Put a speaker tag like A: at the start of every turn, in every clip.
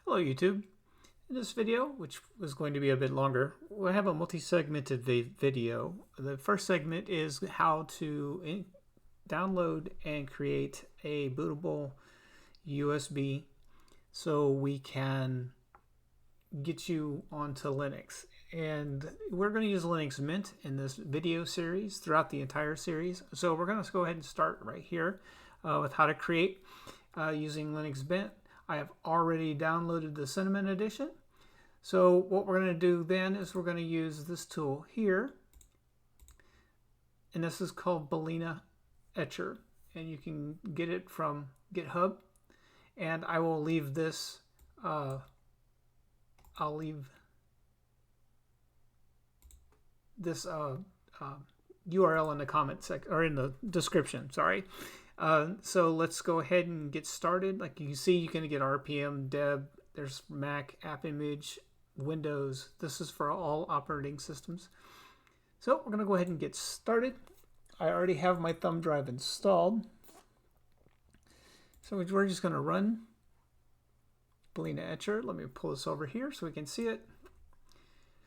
A: Hello YouTube. In this video, which was going to be a bit longer, we'll have a multi-segmented video. The first segment is how to download and create a bootable USB so we can get you onto Linux. And we're going to use Linux Mint in this video series throughout the entire series. So we're going to go ahead and start right here with how to create using Linux Mint. I have already downloaded the Cinnamon edition. So what we're going to do then is we're going to use this tool here. And this is called Balena Etcher. And you can get it from GitHub. And I will leave this, I'll leave this URL in the comment section, or in the description, sorry. So let's go ahead and get started. Like you can see, you can get RPM, Deb, there's Mac, App Image, Windows. This is for all operating systems. So we're going to go ahead and get started. I already have my thumb drive installed. So we're just going to run Balena Etcher. Let me pull this over here so we can see it.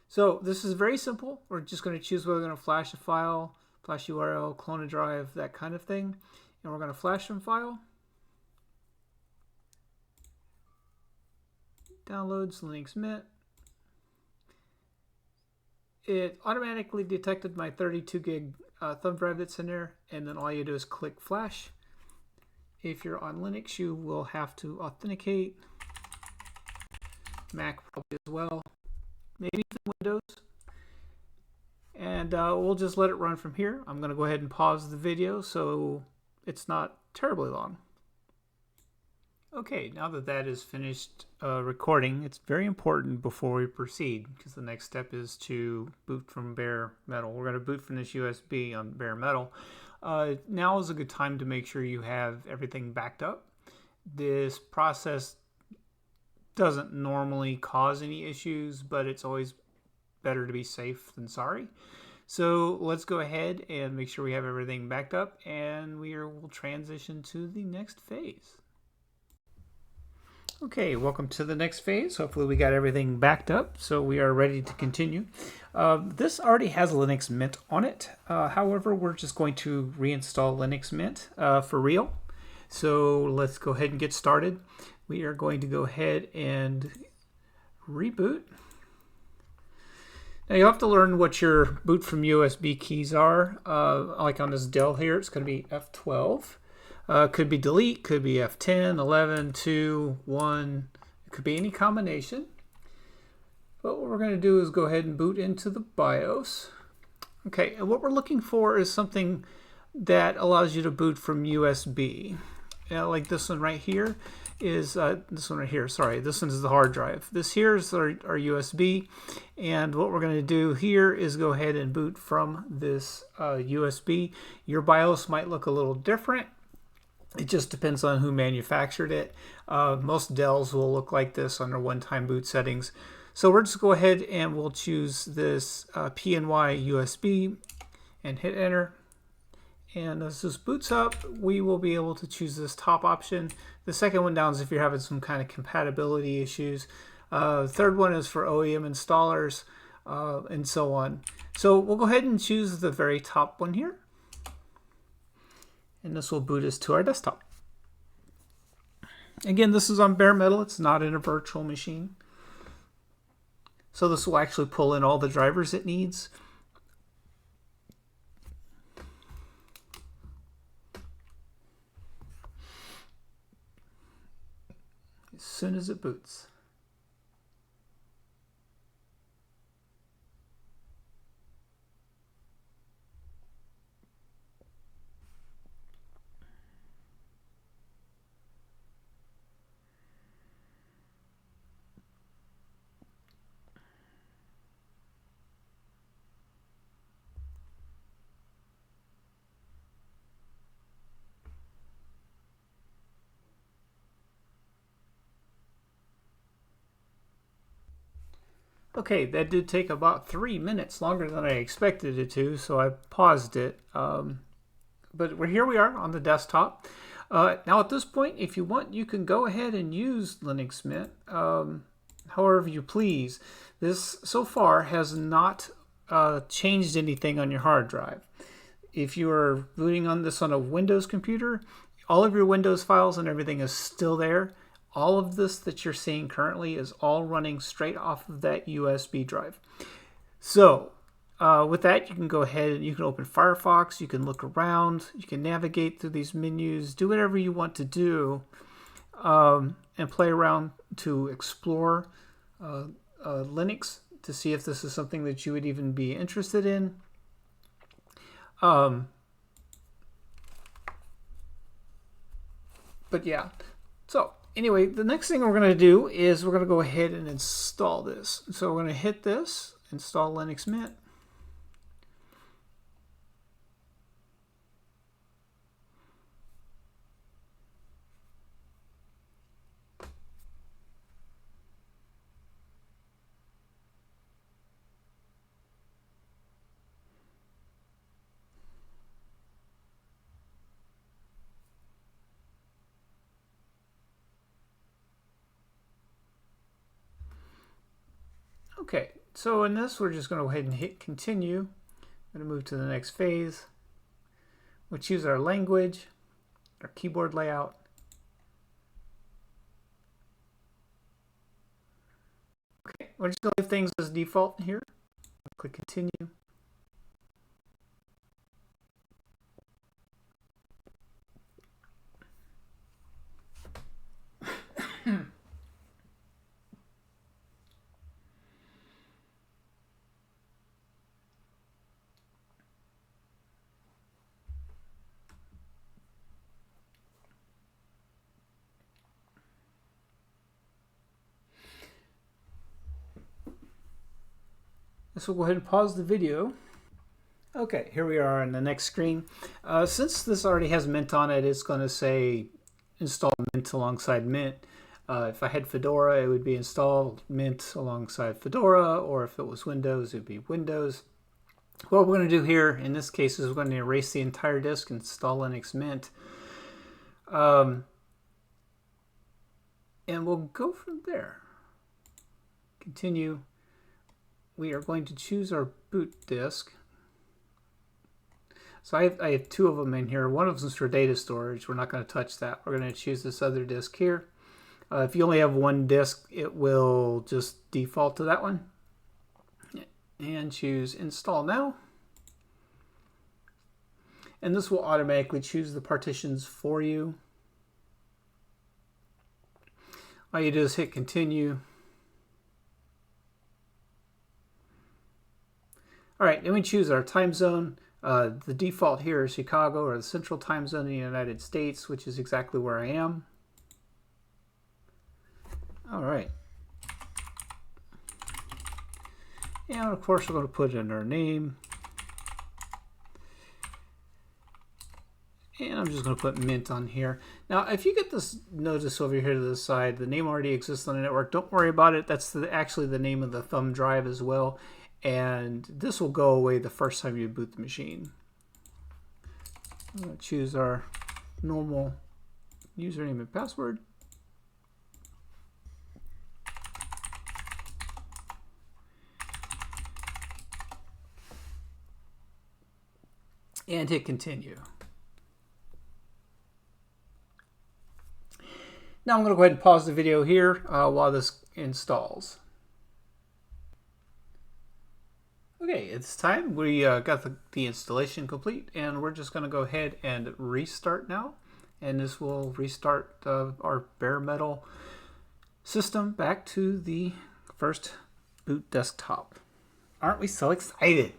A: So this is very simple. We're just going to choose whether we're going to flash a file, flash URL, clone a drive, that kind of thing. And we're going to flash some file. Downloads Linux Mint. It automatically detected my 32 gig thumb drive that's in there, and then all you do is click flash. If you're on Linux, you will have to authenticate. Mac probably as well, maybe even Windows. And we'll just let it run from here. I'm going to go ahead and pause the video so it's not terribly long. Okay, now that that is finished recording, it's very important before we proceed, because the next step is to boot from bare metal. We're going to boot from this USB on bare metal. Now is a good time to make sure you have everything backed up. This process doesn't normally cause any issues, but it's always better to be safe than sorry. So let's go ahead and make sure we have everything backed up, and we'll transition to the next phase. Okay, welcome to the next phase. Hopefully we got everything backed up, so we are ready to continue. This already has Linux Mint on it. However, we're just going to reinstall Linux Mint for real. So let's go ahead and get started. We are going to go ahead and reboot. Now you have to learn what your boot from USB keys are. Like on this Dell here, it's going to be F12. Could be delete, could be F10, 11, 2, 1. It could be any combination. But what we're going to do is go ahead and boot into the BIOS. Okay, and what we're looking for is something that allows you to boot from USB. Like this one right here is this one right here. Sorry, this one is the hard drive. This here is our USB, and what we're going to do here is go ahead and boot from this USB. Your BIOS might look a little different. It just depends on who manufactured it. Most Dells will look like this under one-time boot settings. So we're just go ahead and we'll choose this PNY USB and hit enter. And as this boots up, we will be able to choose this top option. The second one down is if you're having some kind of compatibility issues. The third one is for OEM installers and so on. So we'll go ahead and choose the very top one here. And this will boot us to our desktop. Again, this is on bare metal. It's not in a virtual machine. So this will actually pull in all the drivers it needs. As soon as it boots. Okay, that did take about 3 minutes longer than I expected it to, so I paused it. But here we are on the desktop. Now at this point, if you want, you can go ahead and use Linux Mint however you please. This so far has not changed anything on your hard drive. If you are booting on this on a Windows computer, all of your Windows files and everything is still there. All of this that you're seeing currently is all running straight off of that USB drive. So with that, you can go ahead and you can open Firefox, you can look around, you can navigate through these menus, do whatever you want to do, and play around to explore Linux to see if this is something that you would even be interested in. But yeah, so anyway, the next thing we're going to do is we're going to go ahead and install this. So we're going to hit this, install Linux Mint. Okay, so in this, we're just going to go ahead and hit continue. I'm going to move to the next phase. We'll choose our language, our keyboard layout. Okay, we're just going to leave things as default here. Click continue. So we'll go ahead and pause the video. Okay, here we are on the next screen. Since this already has Mint on it, it's going to say install Mint alongside Mint. If I had Fedora, it would be install Mint alongside Fedora, or if it was Windows, it would be Windows. What we're going to do here in this case is we're going to erase the entire disk and install Linux Mint. And we'll go from there. Continue. We are going to choose our boot disk. So I have two of them in here. One of them is for data storage. We're not going to touch that. We're going to choose this other disk here. If you only have one disk, it will just default to that one. And choose install now. And this will automatically choose the partitions for you. All you do is hit continue. All right, then we choose our time zone. The default here is Chicago, or the Central Time Zone in the United States, which is exactly where I am. All right. And of course, we're going to put in our name. And I'm just going to put Mint on here. Now, if you get this notice over here to the side, the name already exists on the network. Don't worry about it. That's actually the name of the thumb drive as well. And this will go away the first time you boot the machine. I'm going to choose our normal username and password. And hit continue. Now I'm going to go ahead and pause the video here while this installs. Okay, it's time. We got the installation complete, and we're just going to go ahead and restart now. And this will restart our bare metal system back to the first boot desktop. Aren't we so excited?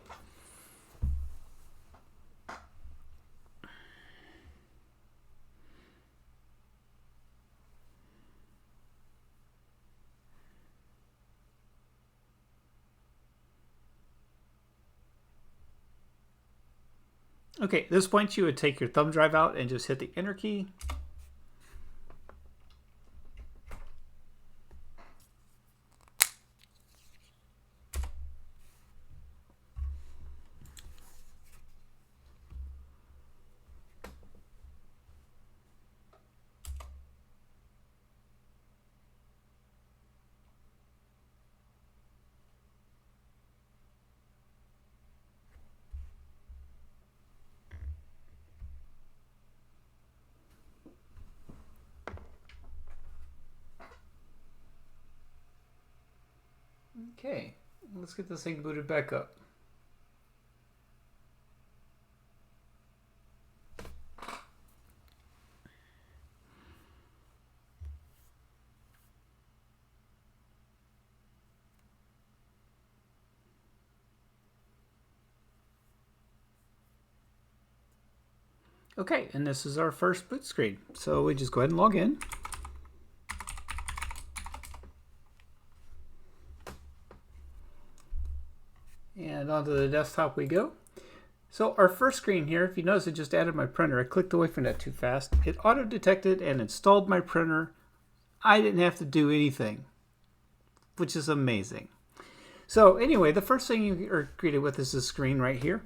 A: Okay, at this point you would take your thumb drive out and just hit the enter key. Okay, let's get this thing booted back up. Okay, and this is our first boot screen. So we just go ahead and log in. And onto the desktop we go. So our first screen here, if you notice, it just added my printer. I clicked away from that too fast. It auto-detected and installed my printer. I didn't have to do anything, which is amazing. So anyway, the first thing you are greeted with is this screen right here.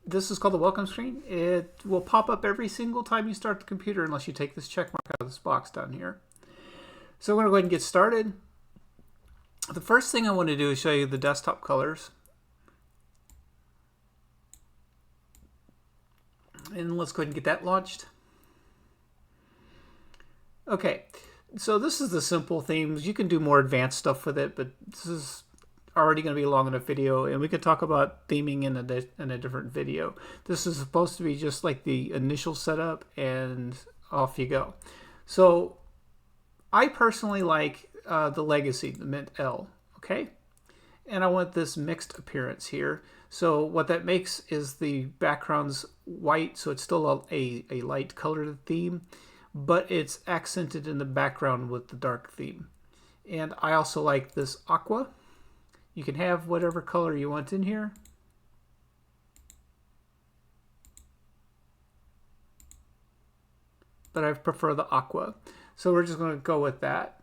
A: This is called the welcome screen. It will pop up every single time you start the computer unless you take this check mark out of this box down here. So we're going to go ahead and get started. The first thing I want to do is show you the desktop colors. And let's go ahead and get that launched. Okay, so this is the simple themes. You can do more advanced stuff with it, but this is already going to be a long enough video, and we could talk about theming in a different video. This is supposed to be just like the initial setup, and off you go. So I personally like the Legacy, the Mint L, okay? And I want this mixed appearance here. So what that makes is the background's white, so it's still a light colored theme, but it's accented in the background with the dark theme. And I also like this aqua. You can have whatever color you want in here. But I prefer the aqua. So we're just going to go with that.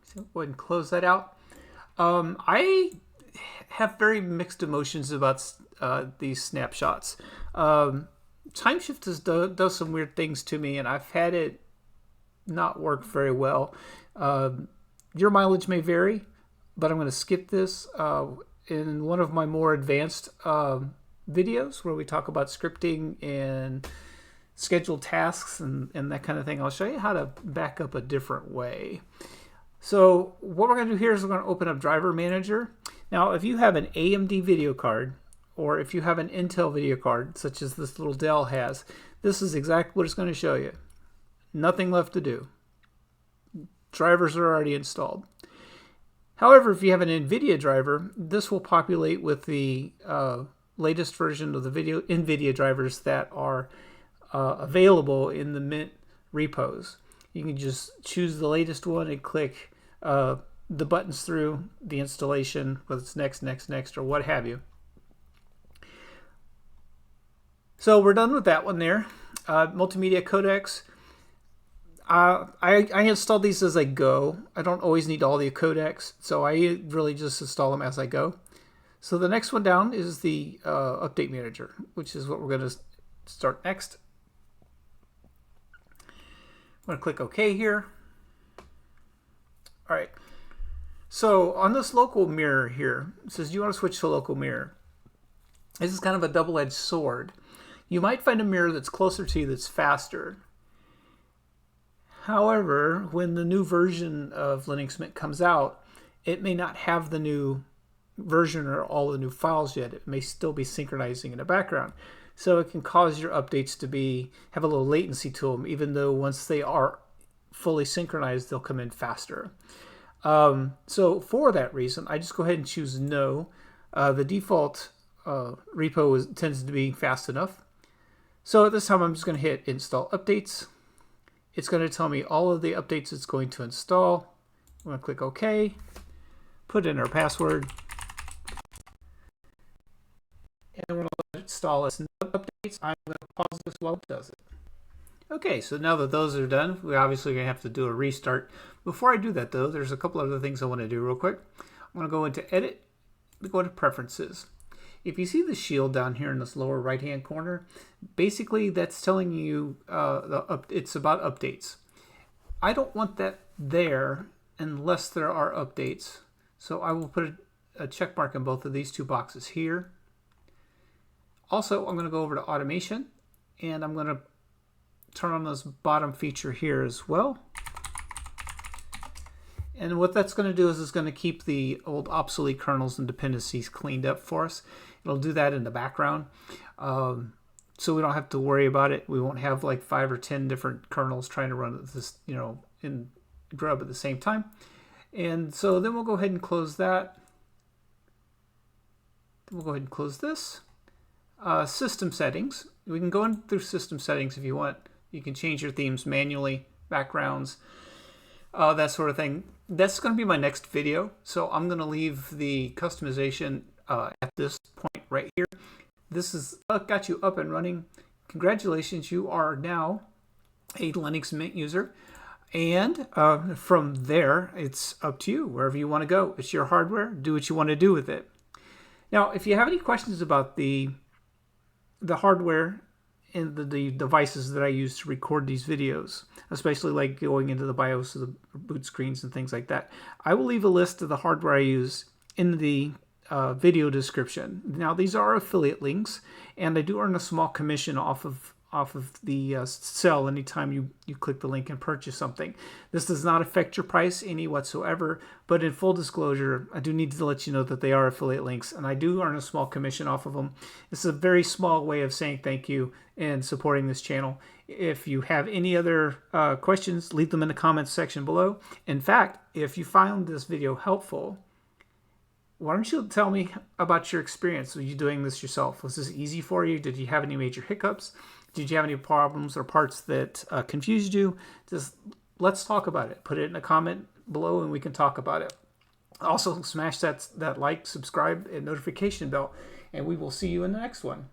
A: So go ahead and close that out. I have very mixed emotions about these snapshots. Timeshift does some weird things to me, and I've had it not work very well. Your mileage may vary, but I'm going to skip this. In one of my more advanced videos where we talk about scripting and scheduled tasks and that kind of thing, I'll show you how to back up a different way. So what we're going to do here is we're going to open up Driver Manager. Now, if you have an AMD video card, or if you have an Intel video card, such as this little Dell has, this is exactly what it's going to show you. Nothing left to do. Drivers are already installed. However, if you have an NVIDIA driver, this will populate with the latest version of the NVIDIA drivers that are available in the Mint repos. You can just choose the latest one and click the buttons through the installation, whether it's next, next, next, or what have you. So we're done with that one there. Multimedia codecs. I install these as I go. I don't always need all the codecs, so I really just install them as I go. So the next one down is the Update Manager, which is what we're going to start next. I'm going to click OK here. All right. So on this local mirror here, it says, do you want to switch to local mirror? This is kind of a double-edged sword. You might find a mirror that's closer to you that's faster. However, when the new version of Linux Mint comes out, it may not have the new version or all the new files yet. It may still be synchronizing in the background. So it can cause your updates to have a little latency to them, even though once they are fully synchronized, they'll come in faster. So for that reason, I just go ahead and choose no. The default repo tends to be fast enough. So at this time, I'm just going to hit Install Updates. It's going to tell me all of the updates it's going to install. I'm going to click OK, put in our password, and we're going to let it install its updates. I'm going to pause this while it does it. Okay, so now that those are done, we're obviously going to have to do a restart. Before I do that, though, there's a couple other things I want to do real quick. I'm going to go into Edit, go into Preferences. If you see the shield down here in this lower right-hand corner, basically that's telling you it's about updates. I don't want that there unless there are updates. So I will put a check mark in both of these two boxes here. Also, I'm going to go over to Automation, and I'm going to turn on this bottom feature here as well. And what that's going to do is it's going to keep the old obsolete kernels and dependencies cleaned up for us. It'll do that in the background. So we don't have to worry about it. We won't have like 5 or 10 different kernels trying to run this, in grub at the same time. And so then we'll go ahead and close that. We'll go ahead and close this. System settings. We can go in through system settings if you want. You can change your themes manually, backgrounds, that sort of thing. That's going to be my next video. So I'm going to leave the customization at this point right here. This is got you up and running. Congratulations, you are now a Linux Mint user. And from there, it's up to you, wherever you want to go. It's your hardware. Do what you want to do with it. Now, if you have any questions about the hardware and the devices that I use to record these videos, especially like going into the BIOS of the boot screens and things like that, I will leave a list of the hardware I use in the video description. Now, these are affiliate links, and I do earn a small commission off of the sell anytime you click the link and purchase something. This does not affect your price any whatsoever, but in full disclosure, I do need to let you know that they are affiliate links, and I do earn a small commission off of them. It's a very small way of saying thank you and supporting this channel. If you have any other questions, leave them in the comments section below. In fact, if you found this video helpful, why don't you tell me about your experience? Were you doing this yourself? Was this easy for you? Did you have any major hiccups? Did you have any problems or parts that confused you? Just let's talk about it. Put it in a comment below and we can talk about it. Also, smash that like, subscribe, and notification bell, and we will see you in the next one.